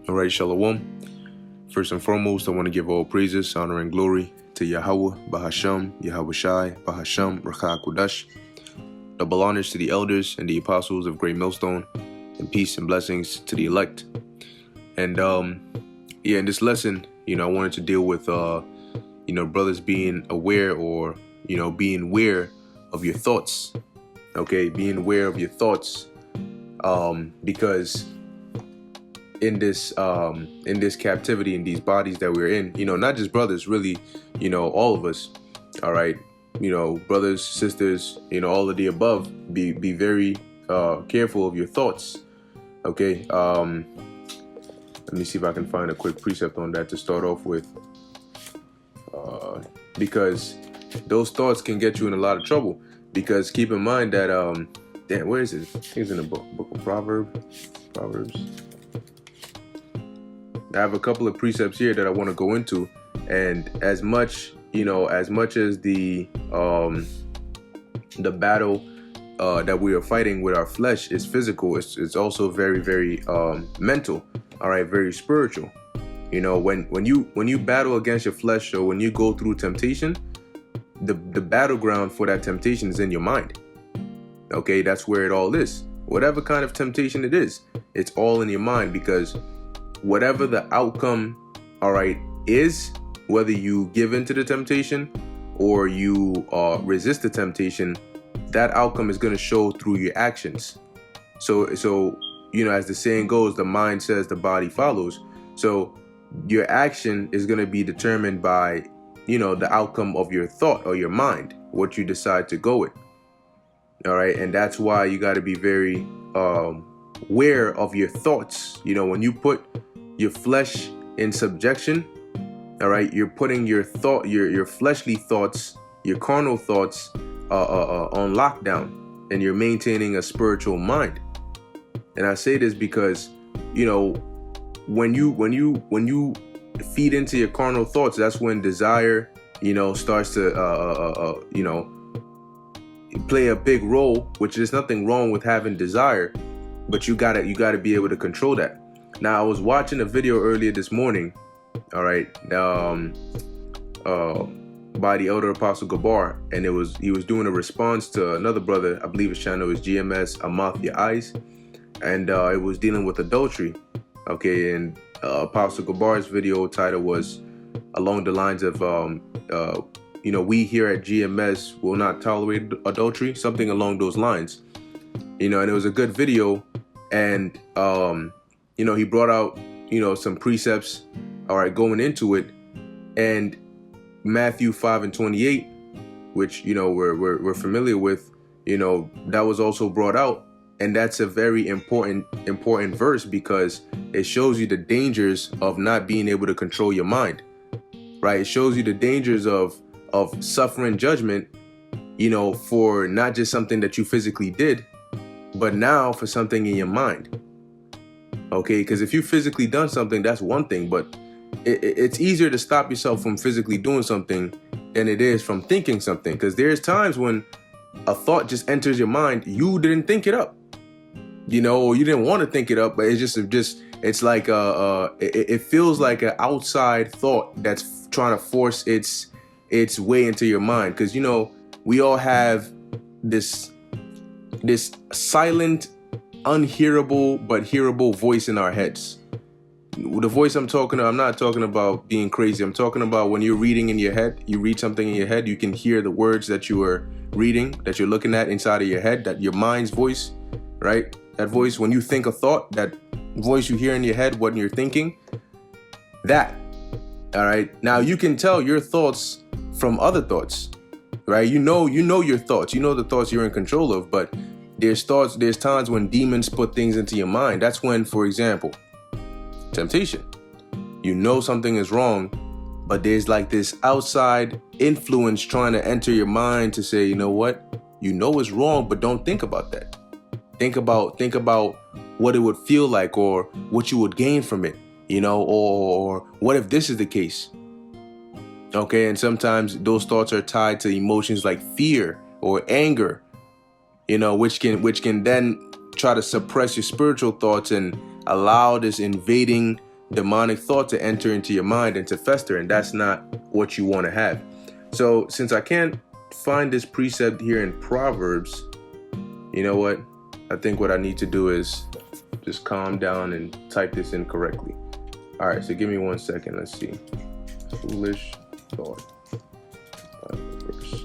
All right, Shalom. First and foremost, I want to give all praises, honor, and glory to Yahweh, Bahasham, Yahweh Shai, Bahasham, Rakha Kudash. Double honors to the elders and the apostles of Great Millstone, and peace and blessings to the elect. And in this lesson, I wanted to deal with brothers being aware, or being aware of your thoughts. Okay, being aware of your thoughts, because in this captivity, in these bodies that we're in, not just brothers, really, all of us. All right, brothers, sisters, all of the above. Be very careful of your thoughts. Okay. Let me see if I can find a quick precept on that to start off with, because those thoughts can get you in a lot of trouble. Because keep in mind that where is it? It's in the book of Proverbs. I have a couple of precepts here that I want to go into, and as much as the battle that we are fighting with our flesh is physical, it's also very, very mental. All right, very spiritual. When you battle against your flesh, or when you go through temptation, the battleground for that temptation is in your mind. Okay, that's where it all is. Whatever kind of temptation it is, it's all in your mind, because whatever the outcome, all right, is, whether you give into the temptation or you resist the temptation, that outcome is going to show through your actions. So as the saying goes, the mind says, the body follows. So your action is going to be determined by, the outcome of your thought or your mind, what you decide to go with. All right. And that's why you got to be very aware of your thoughts. When you put your flesh in subjection, all right, you're putting your fleshly thoughts, your carnal thoughts on lockdown, and you're maintaining a spiritual mind. And I say this because, when you feed into your carnal thoughts, that's when desire, starts to, play a big role, which is nothing wrong with having desire, but you gotta be able to control that. Now, I was watching a video earlier this morning, all right, by the elder Apostle Gabar, and he was doing a response to another brother. I believe his channel is GMS Amathia Eyes, and it was dealing with adultery. Okay, and Apostle Gabar's video title was along the lines of we here at GMS will not tolerate adultery, something along those lines. And it was a good video, and he brought out some precepts, all right, going into it, and Matthew 5:28, which we're familiar with, that was also brought out. And that's a very important verse, because it shows you the dangers of not being able to control your mind, right? It shows you the dangers of suffering judgment, for not just something that you physically did, but now for something in your mind. Okay, because if you physically done something, that's one thing, but it's easier to stop yourself from physically doing something than it is from thinking something. Because there's times when a thought just enters your mind, you didn't think it up. Or you didn't want to think it up, but it's like it feels like an outside thought that's trying to force its way into your mind. Because we all have this silent, unhearable but hearable voice in our heads. The voice I'm not talking about being crazy. I'm talking about when you're reading in your head, you read something in your head, you can hear the words that you are reading, that you're looking at inside of your head, that your mind's voice, right? That voice, when you think a thought, that voice you hear in your head when you're thinking, that, all right? Now you can tell your thoughts from other thoughts, right? You know your thoughts, the thoughts you're in control of, but there's times when demons put things into your mind. That's when, for example, temptation. Something is wrong, but there's like this outside influence trying to enter your mind to say, what? It's wrong, but don't think about that. Think about what it would feel like, or what you would gain from it, or what if this is the case? Okay, and sometimes those thoughts are tied to emotions like fear or anger, which can then try to suppress your spiritual thoughts and allow this invading demonic thought to enter into your mind and to fester, and that's not what you want to have. So since I can't find this precept here in Proverbs, you know what? I think what I need to do is just calm down and type this in correctly. All right, so give me 1 second. Let's see. Foolish thought. Verse.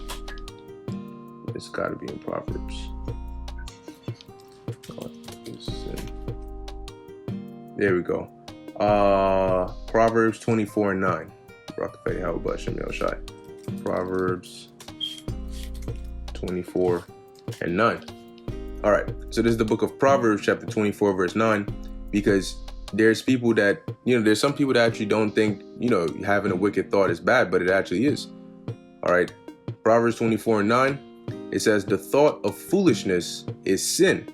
It's got to be in Proverbs. There we go. Proverbs 24:9. Proverbs 24:9. All right, so this is the book of Proverbs, chapter 24, verse 9, because there's people that, there's some people that actually don't think, having a wicked thought is bad, but it actually is. All right, Proverbs 24:9, it says, the thought of foolishness is sin.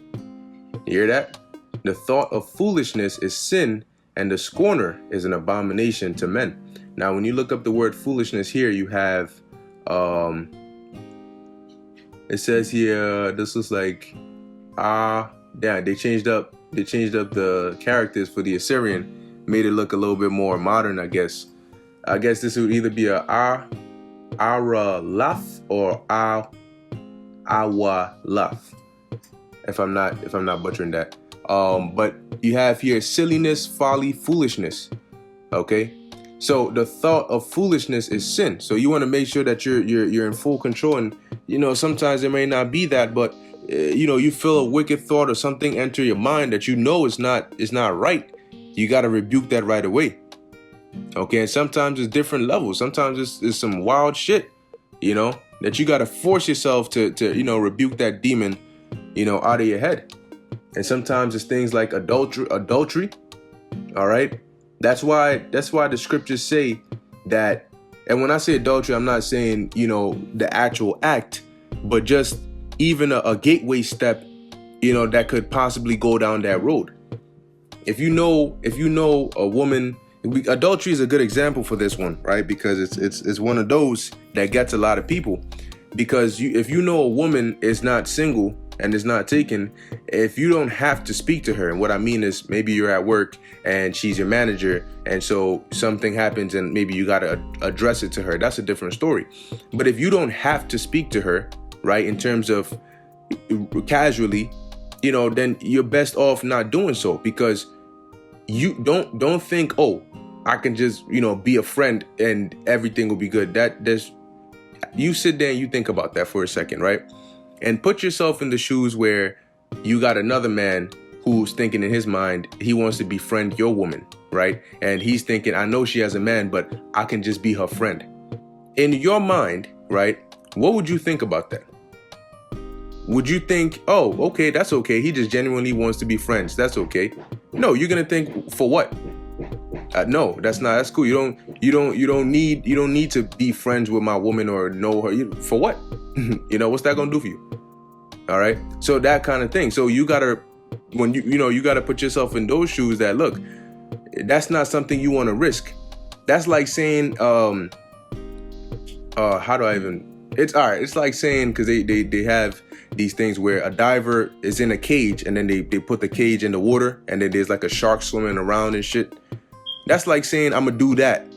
You hear that? The thought of foolishness is sin, and the scorner is an abomination to men. Now, when you look up the word foolishness here, you have, it says here, this is like, they changed up the characters for the Assyrian, made it look a little bit more modern, I guess. I guess this would either be a Aralaf or Awalaf, if I'm not butchering that. But you have here silliness, folly, foolishness. Okay, so the thought of foolishness is sin. So you want to make sure that you're in full control. And sometimes it may not be that, but you feel a wicked thought or something enter your mind that is not right. You got to rebuke that right away. Okay, and sometimes it's different levels. Sometimes it's some wild shit, that you got to force yourself to rebuke that demon, out of your head. And sometimes it's things like adultery. All right. That's why the scriptures say that. And when I say adultery, I'm not saying, the actual act, but just even a gateway step, that could possibly go down that road. If you know a woman, adultery is a good example for this one, right? Because it's one of those that gets a lot of people. Because if you know a woman is not single and is not taken, if you don't have to speak to her, and what I mean is maybe you're at work and she's your manager, and so something happens and maybe you got to address it to her, that's a different story. But if you don't have to speak to her, right, in terms of casually, then you're best off not doing so, because you don't think, oh, I can just, be a friend and everything will be good. You sit there and you think about that for a second, right? And put yourself in the shoes where you got another man who's thinking in his mind, he wants to befriend your woman, right? And he's thinking, I know she has a man, but I can just be her friend. In your mind, right? What would you think about that? Would you think, oh, okay, that's okay. He just genuinely wants to be friends. That's okay. No, you're going to think, for what? No, that's cool. You don't need to be friends with my woman or know her. For what? What's that gonna do for you? All right. So that kind of thing. So you gotta, when you gotta put yourself in those shoes. That look, that's not something you want to risk. That's like saying, how do I even? It's all right. It's like saying, because they have these things where a diver is in a cage and then they put the cage in the water and then there's like a shark swimming around and shit. That's like saying I'm gonna do that,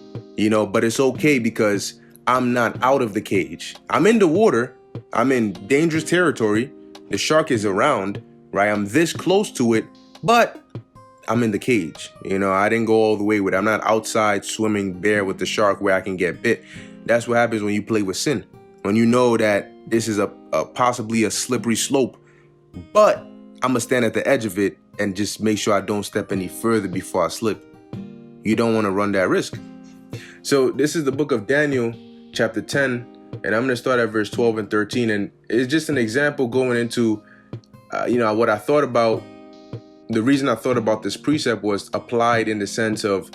but it's okay because I'm not out of the cage. I'm in the water. I'm in dangerous territory. The shark is around, right? I'm this close to it, but I'm in the cage. I didn't go all the way with it. I'm not outside swimming bare with the shark where I can get bit. That's what happens when you play with sin. When you know that this is a possibly a slippery slope, but I'm gonna stand at the edge of it and just make sure I don't step any further before I slip. You don't want to run that risk. So this is the book of Daniel, chapter 10, and I'm going to start at verse 12 and 13. And it's just an example going into, what I thought about. The reason I thought about this precept was applied in the sense of,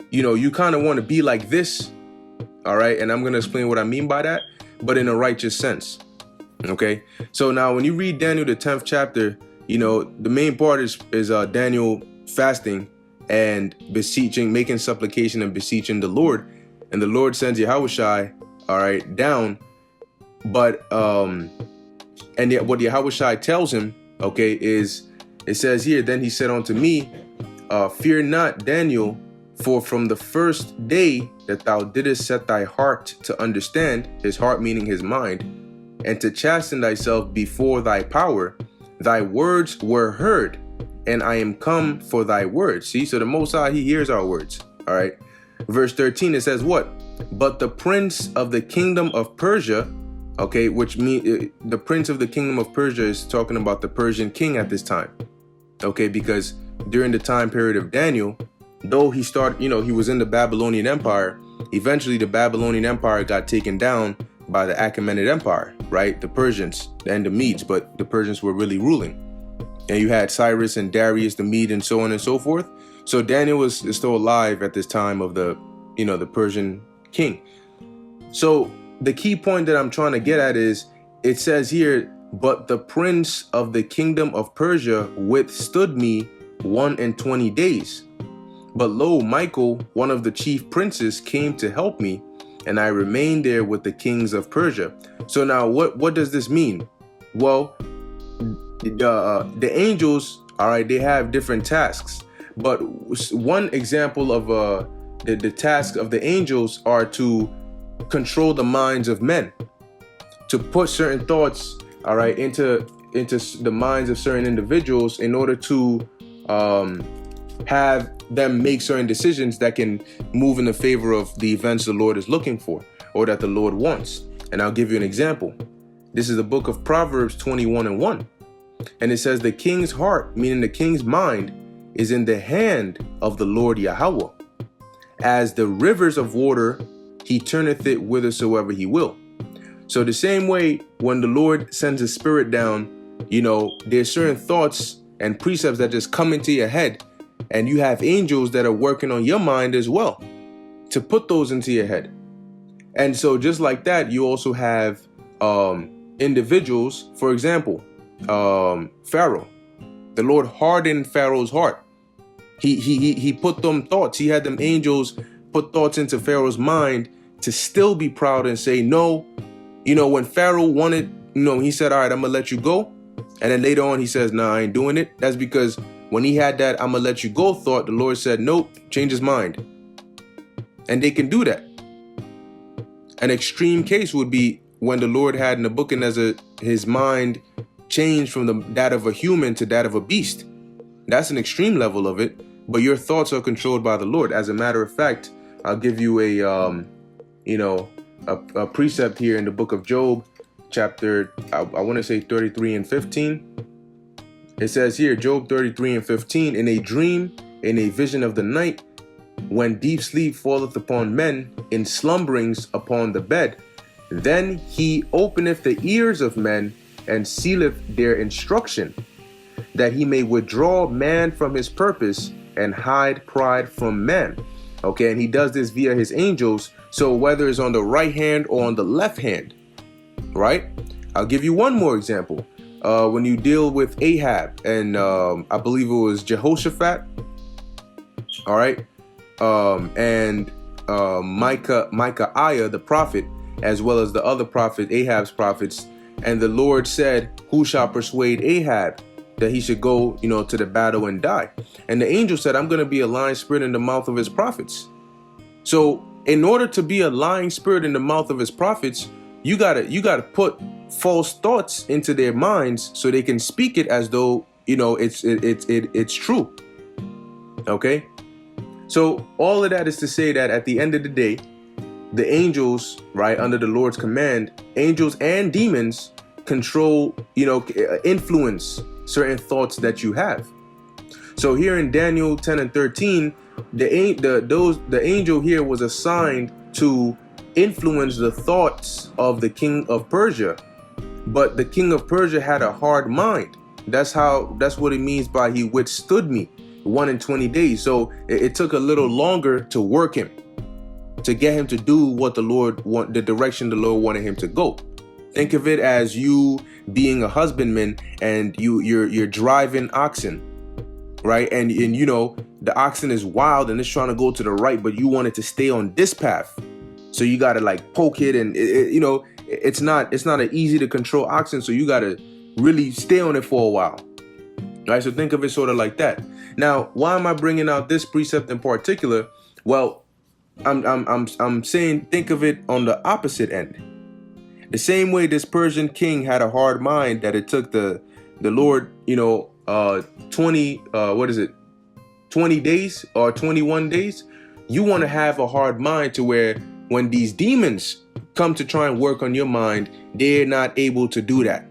you kind of want to be like this. All right. And I'm going to explain what I mean by that, but in a righteous sense. OK, so now when you read Daniel, the 10th chapter, the main part is Daniel fasting and beseeching, making supplication and beseeching the Lord. And the Lord sends Yahushai, all right, down. But and yet what Yahushai tells him, okay, is it says here, then he said unto me, fear not, Daniel, For from the first day that thou didst set thy heart to understand, his heart meaning his mind, and to chasten thyself before thy power, thy words were heard, and I am come for thy words. See, so the Most High, he hears our words. All right. Verse 13, it says what? But the prince of the kingdom of Persia, okay, which means the prince of the kingdom of Persia is talking about the Persian king at this time. Okay, because during the time period of Daniel, though he started, he was in the Babylonian Empire, eventually the Babylonian Empire got taken down by the Achaemenid Empire, right? The Persians and the Medes, but the Persians were really ruling. And you had Cyrus and Darius the Mede and so on and so forth. So Daniel is still alive at this time of the Persian king. So the key point that I'm trying to get at is, it says here, but the prince of the kingdom of Persia withstood me 21 days. But lo, Michael, one of the chief princes, came to help me, and I remained there with the kings of Persia. So now what does this mean? Well, the angels, all right, they have different tasks. But one example of the task of the angels are to control the minds of men, to put certain thoughts, all right, into the minds of certain individuals in order to have them make certain decisions that can move in the favor of the events the Lord is looking for, or that the Lord wants. And I'll give you an example. This is the book of Proverbs 21:1. And it says, the king's heart, meaning the king's mind, is in the hand of the Lord Yahweh. As the rivers of water, he turneth it whithersoever he will. So the same way when the Lord sends his spirit down, there's certain thoughts and precepts that just come into your head, and you have angels that are working on your mind as well to put those into your head. And so just like that, you also have individuals, for example, Pharaoh. The Lord hardened Pharaoh's heart. He put them thoughts. He had them angels put thoughts into Pharaoh's mind to still be proud and say no. When Pharaoh wanted, he said, all right, I'm gonna let you go. And then later on he says, nah, I ain't doing it. That's because when he had that I'm gonna let you go thought, the Lord said, nope, change his mind. And they can do that. An extreme case would be when the Lord had Nebuchadnezzar, his mind changed from that of a human to that of a beast. That's an extreme level of it, but your thoughts are controlled by the Lord. As a matter of fact, I'll give you a precept here in the book of Job, chapter, I want to say 33 and 15. It says here, Job 33 and 15, in a dream, in a vision of the night, when deep sleep falleth upon men, in slumberings upon the bed, then he openeth the ears of men, and sealeth their instruction, that he may withdraw man from his purpose and hide pride from man. Okay, and he does this via his angels. So whether it's on the right hand or on the left hand, right? I'll give you one more example. When you deal with Ahab and I believe it was Jehoshaphat, all right, and Micaiah the prophet, as well as the other prophet, Ahab's prophets. And the Lord said, who shall persuade Ahab that he should go, to the battle and die? And the angel said, I'm going to be a lying spirit in the mouth of his prophets. So in order to be a lying spirit in the mouth of his prophets, you gotta put false thoughts into their minds so they can speak it as though, it's true. Okay. So all of that is to say that at the end of the day, the angels, right, under the Lord's command, angels and demons control, influence certain thoughts that you have. So here in Daniel 10 and 13, the angel here was assigned to influence the thoughts of the king of Persia, but the king of Persia had a hard mind. That's what it means by he withstood me 21 days. So it took a little longer to work him, to get him to do what the direction the Lord wanted him to go. Think of it as you being a husbandman and you're driving oxen, right? And the oxen is wild and it's trying to go to the right, but you want it to stay on this path. So you got to poke it, and it's not an easy to control oxen. So you got to really stay on it for a while. Right? So think of it sort of like that. Now, why am I bringing out this precept in particular? Well, I'm saying think of it on the opposite end. The same way this Persian king had a hard mind that it took the Lord, 20 days or 21 days. You want to have a hard mind to where when these demons come to try and work on your mind, they're not able to do that.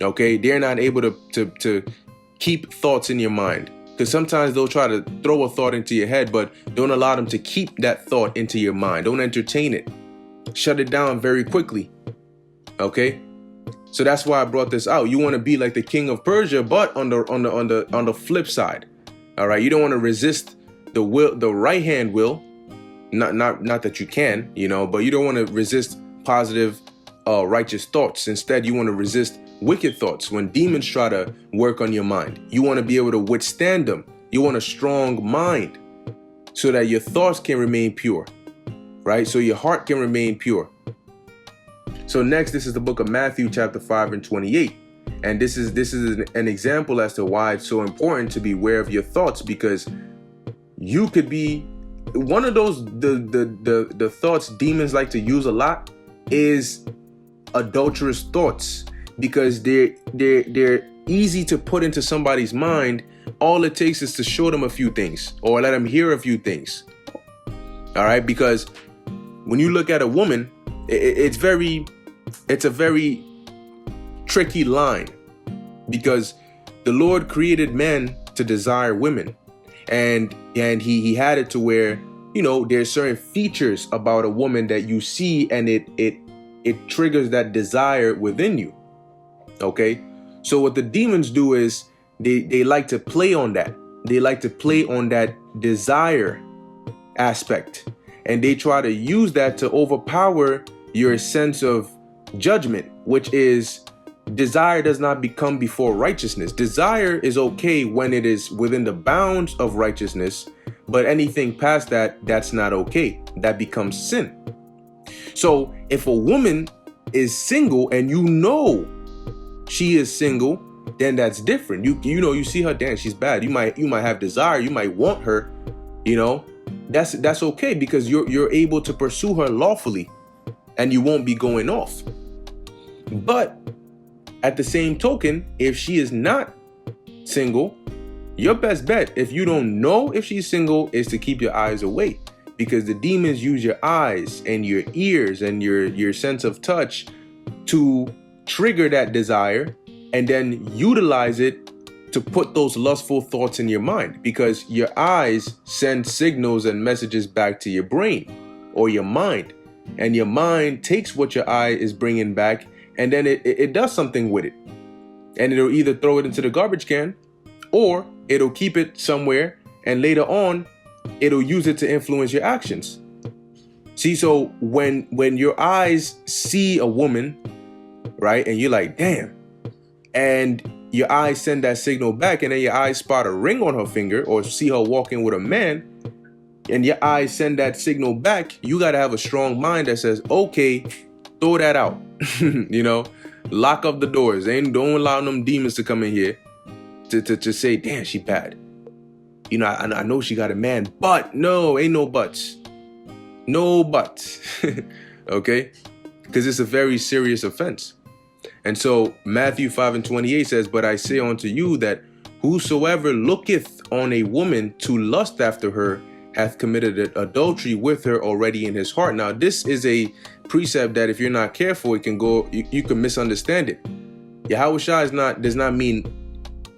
Okay, they're not able to keep thoughts in your mind, because sometimes they'll try to throw a thought into your head, but don't allow them to keep that thought into your mind. Don't entertain it. Shut it down very quickly. Okay, so that's why I brought this out. You want to be like the king of Persia, but on the flip side. All right, you don't want to resist the right hand will. Not that you can, but you don't want to resist positive, righteous thoughts. Instead, you want to resist wicked thoughts. When demons try to work on your mind, you want to be able to withstand them. You want a strong mind so that your thoughts can remain pure, right? So your heart can remain pure. So next, this is the book of Matthew, chapter 5 and 28. And this is an example as to why it's so important to be aware of your thoughts, because you could be one of those, the thoughts demons like to use a lot is adulterous thoughts, because they're easy to put into somebody's mind. All it takes is to show them a few things or let them hear a few things. All right, because when you look at a woman, it's a very tricky line, because the Lord created men to desire women, and he had it to where there's certain features about a woman that you see, and it triggers that desire within you. Okay, so what the demons do is they like to play on that. They like to play on that desire aspect, and they try to use that to overpower your sense of judgment, which is desire does not become before righteousness. Desire is okay when it is within the bounds of righteousness, but anything past that, that's not okay. That becomes sin. So if a woman is single and she is single, then that's different. You see her, damn, she's bad. You might have desire. You might want her. That's okay, because you're able to pursue her lawfully, and you won't be going off. But at the same token, if she is not single, your best bet, if you don't know if she's single, is to keep your eyes away, because the demons use your eyes and your ears and your sense of touch to trigger that desire, and then utilize it to put those lustful thoughts in your mind, because your eyes send signals and messages back to your brain or your mind, and your mind takes what your eye is bringing back, and then it does something with it, and it'll either throw it into the garbage can, or it'll keep it somewhere, and later on it'll use it to influence your actions. See, so when your eyes see a woman, right, and you're like, damn, and your eyes send that signal back, and then your eyes spot a ring on her finger or see her walking with a man, and your eyes send that signal back, you got to have a strong mind that says, okay, throw that out. Lock up the doors. Don't allow them demons to come in here to say, damn, she bad. I know she got a man, but no, ain't no buts. No buts. Okay? Because it's a very serious offense. And so Matthew 5 and 28 says, but I say unto you that whosoever looketh on a woman to lust after her hath committed adultery with her already in his heart. Now, this is a precept that if you're not careful, it can go, you can misunderstand it. Yahushua does not mean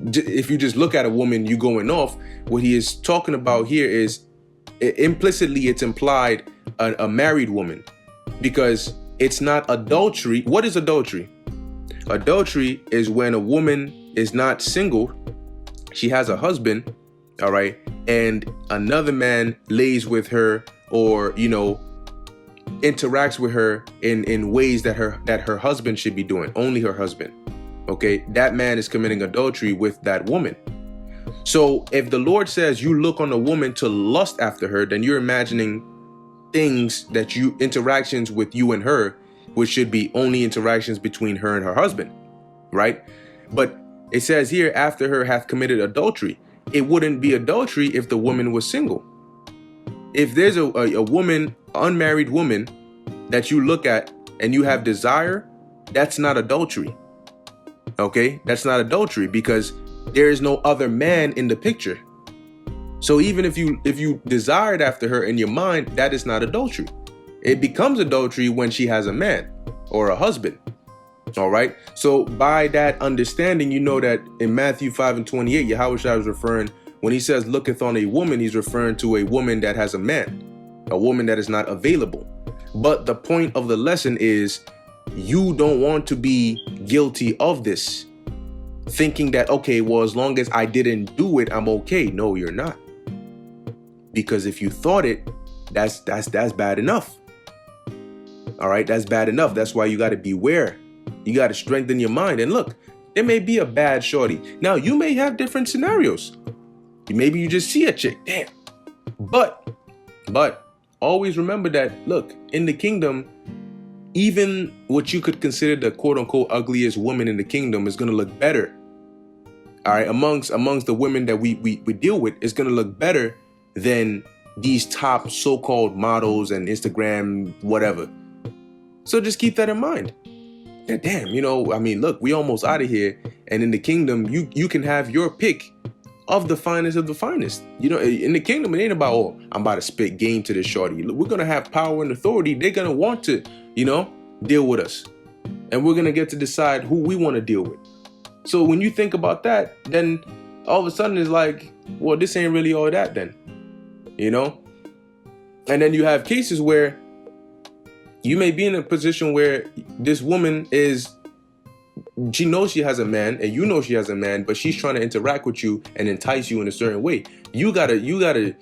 if you just look at a woman, you going off. What he is talking about here is implicitly it's implied a married woman, because it's not adultery. What is adultery? Adultery is when a woman is not single, she has a husband, all right, and another man lays with her, or interacts with her in ways that her husband should be doing, only her husband. Okay, that man is committing adultery with that woman. So if the Lord says you look on a woman to lust after her, then you're imagining things interactions with you and her, which should be only interactions between her and her husband, right? But It says here, after her hath committed adultery. It wouldn't be adultery if the woman was single. If there's a woman, unmarried woman, that you look at and you have desire, that's not adultery. Okay, that's not adultery because there is no other man in the picture. So even if you desired after her in your mind, that is not adultery. It becomes adultery when she has a man or a husband. All right. So by that understanding, you know that in Matthew 5:28, Yahushua was referring, when he says looketh on a woman, he's referring to a woman that has a man, a woman that is not available. But the point of the lesson is you don't want to be guilty of this, thinking that, okay, well, as long as I didn't do it, I'm okay. No, you're not. Because if you thought it, that's bad enough. All right, that's bad enough. That's why you got to beware. You got to strengthen your mind. And look, there may be a bad shorty. Now, you may have different scenarios. Maybe you just see a chick, damn. But always remember that, look, in the kingdom, even what you could consider the quote unquote ugliest woman in the kingdom is going to look better. All right, amongst the women that we deal with, is going to look better than these top so-called models and Instagram, whatever. So just keep that in mind. And damn, I mean, look, we almost out of here. And in the kingdom, you can have your pick of the finest of the finest. In the kingdom, it ain't about, oh, I'm about to spit game to this shorty. We're going to have power and authority. They're going to want to, deal with us. And we're going to get to decide who we want to deal with. So when you think about that, then all of a sudden it's like, well, this ain't really all that then, And then you have cases where you may be in a position where this woman she knows she has a man and you know she has a man, but she's trying to interact with you and entice you in a certain way. You gotta,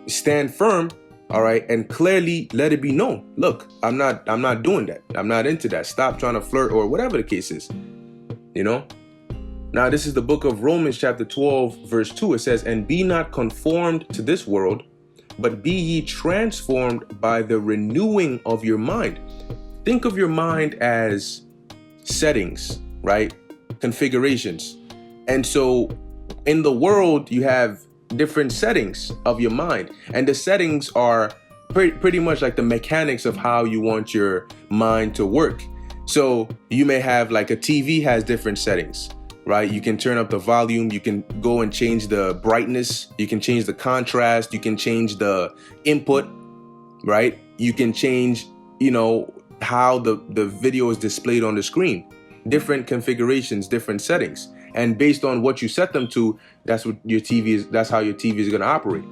stand firm, all right, and clearly let it be known. Look, I'm not doing that. I'm not into that. Stop trying to flirt or whatever the case is, Now, this is the book of Romans chapter 12, verse 2. It says, and be not conformed to this world, but be ye transformed by the renewing of your mind. Think of your mind as settings, right? Configurations. And so in the world, you have different settings of your mind. And the settings are pretty much like the mechanics of how you want your mind to work. So you may have like a TV has different settings, right? You can turn up the volume. You can go and change the brightness. You can change the contrast. You can change the input, right? You can change, how the video is displayed on the screen. Different configurations, different settings. And based on what you set them to, that's how your TV is going to operate.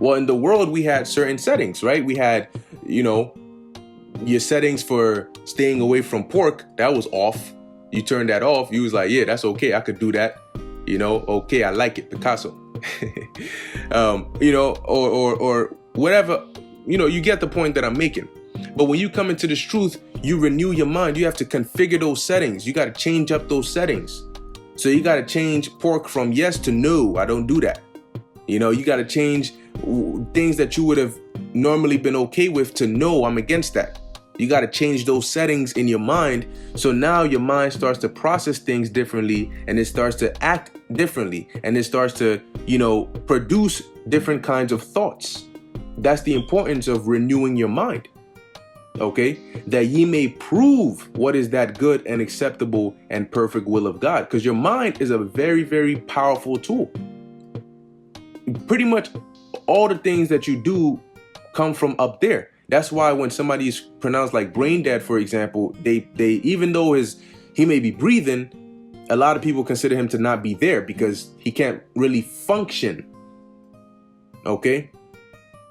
Well, in the world, we had certain settings, right? We had, your settings for staying away from pork, that was off. You turned that off. You was like, yeah, that's okay. I could do that. Okay, I like it, Picasso. Or whatever, you get the point that I'm making. But when you come into this truth, you renew your mind. You have to configure those settings. You got to change up those settings. So you got to change pork from yes to no. I don't do that. You got to change things that you would have normally been okay with to no, I'm against that. You got to change those settings in your mind. So now your mind starts to process things differently, and it starts to act differently, and it starts to, produce different kinds of thoughts. That's the importance of renewing your mind. Okay, that ye may prove what is that good and acceptable and perfect will of God. Because your mind is a very, very powerful tool. Pretty much all the things that you do come from up there. That's why when somebody is pronounced like brain dead, for example, they even though he may be breathing, a lot of people consider him to not be there because he can't really function. Okay,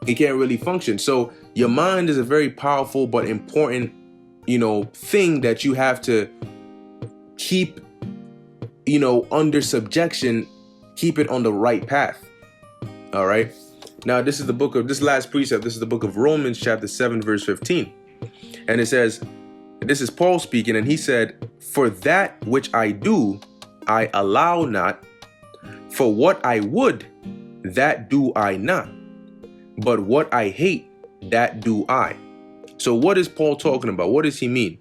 he can't really function. So your mind is a very powerful but important, thing that you have to keep, under subjection, keep it on the right path. All right. Now, this last precept. This is the book of Romans chapter 7, verse 15. And it says, this is Paul speaking, and he said, for that which I do, I allow not. For what I would, that do I not. But what I hate, that do I. So what is Paul talking about? What does he mean?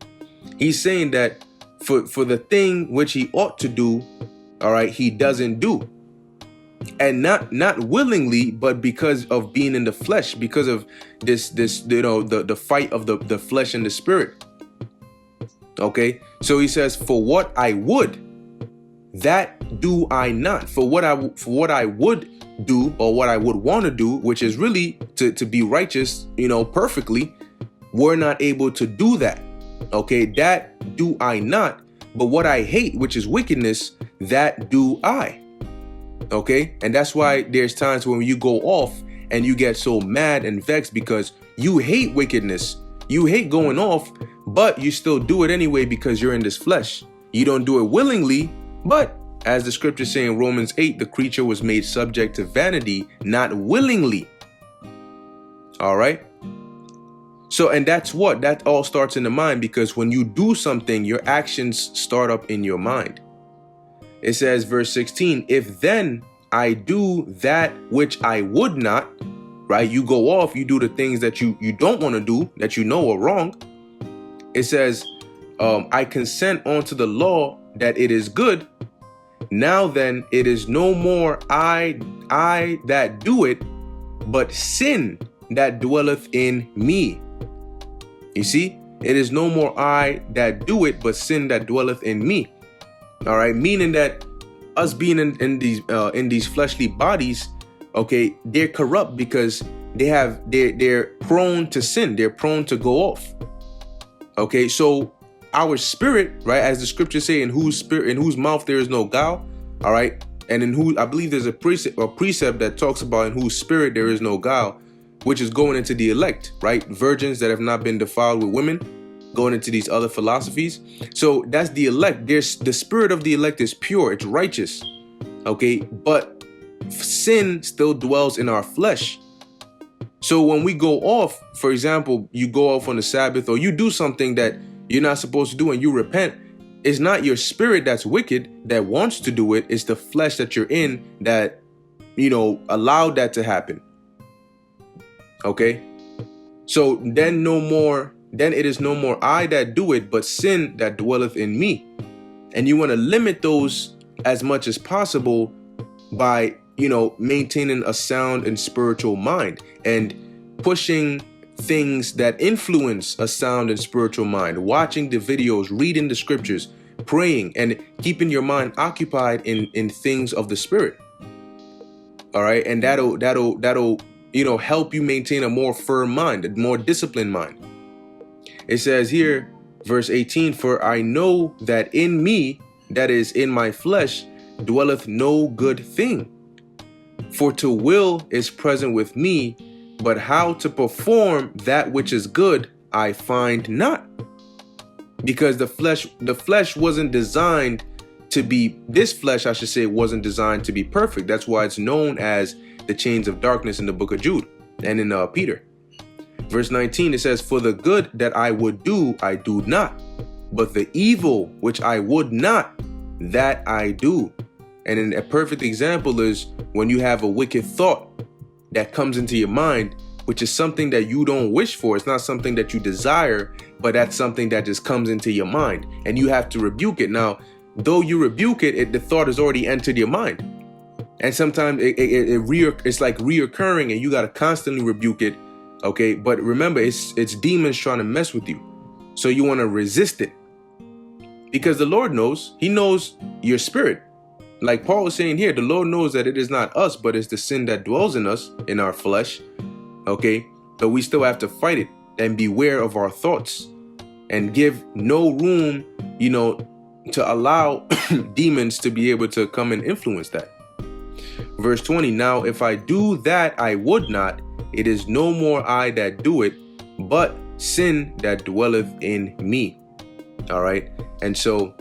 He's saying that for the thing which he ought to do, all right, he doesn't do. And not willingly, but because of being in the flesh, because of this the fight of the flesh and the spirit. Okay, so he says, for what I would, that do I not. For what I would do, or what I would want to do, which is really to be righteous, perfectly, we're not able to do that. Okay, that do I not. But what I hate, which is wickedness, that do I. Okay, and that's why there's times when you go off and you get so mad and vexed because you hate wickedness. You hate going off, but you still do it anyway because you're in this flesh. You don't do it willingly, but as the scriptures say in Romans 8, the creature was made subject to vanity, not willingly. All right. So, and that all starts in the mind, because when you do something, your actions start up in your mind. It says, verse 16, if then I do that which I would not, right? You go off, you do the things that you don't want to do, that you know are wrong. It says, I consent unto the law that it is good. Now then, it is no more I that do it, but sin that dwelleth in me. You see, it is no more I that do it, but sin that dwelleth in me. All right, meaning that us being in these fleshly bodies, okay, they're corrupt because they're prone to sin. They're prone to go off. Okay, so our spirit, right, as the scriptures say, in whose mouth there is no guile, all right, and I believe there's a precept that talks about in whose spirit there is no guile, which is going into the elect, right? Virgins that have not been defiled with women, going into these other philosophies. So that's the elect. The spirit of the elect is pure, it's righteous, okay, but sin still dwells in our flesh. So when we go off, for example, you go off on the Sabbath, or you do something that you're not supposed to do and you repent, it's not your spirit that's wicked that wants to do it. It's the flesh that you're in that, allowed that to happen. Okay. So then it is no more I that do it, but sin that dwelleth in me. And you want to limit those as much as possible by, maintaining a sound and spiritual mind and pushing things that influence a sound and spiritual mind, watching the videos, reading the scriptures, praying, and keeping your mind occupied in things of the spirit. All right. And that'll help you maintain a more firm mind, a more disciplined mind. It says here, verse 18, for I know that in me, that is in my flesh, dwelleth no good thing. For to will is present with me, but how to perform that which is good, I find not. Because the flesh wasn't designed to be, this flesh, I should say, wasn't designed to be perfect. That's why it's known as the chains of darkness in the book of Jude and in Peter. Verse 19, it says, for the good that I would do, I do not, but the evil which I would not, that I do. And a perfect example is when you have a wicked thought that comes into your mind, which is something that you don't wish for. It's not something that you desire, but that's something that just comes into your mind and you have to rebuke it. Now, though you rebuke it, the thought has already entered your mind. And sometimes it's like reoccurring and you got to constantly rebuke it. Okay, but remember, it's demons trying to mess with you. So you want to resist it because the Lord knows. He knows your spirit. Like Paul was saying here, the Lord knows that it is not us, but it's the sin that dwells in us, in our flesh. Okay, but we still have to fight it and beware of our thoughts and give no room, to allow demons to be able to come and influence that. Verse 20, now if I do that I would not, it is no more I that do it, but sin that dwelleth in me. All right. And so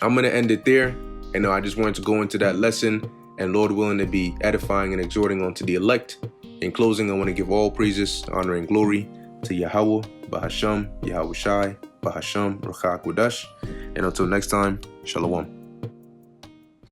I'm going to end it there. And I just wanted to go into that lesson, and Lord willing, to be edifying and exhorting onto the elect. In closing, I want to give all praises, honor, and glory to Yahweh, Bahasham, Yahweh Shai, Bahasham, Ruach HaKodesh. And until next time, Shalom.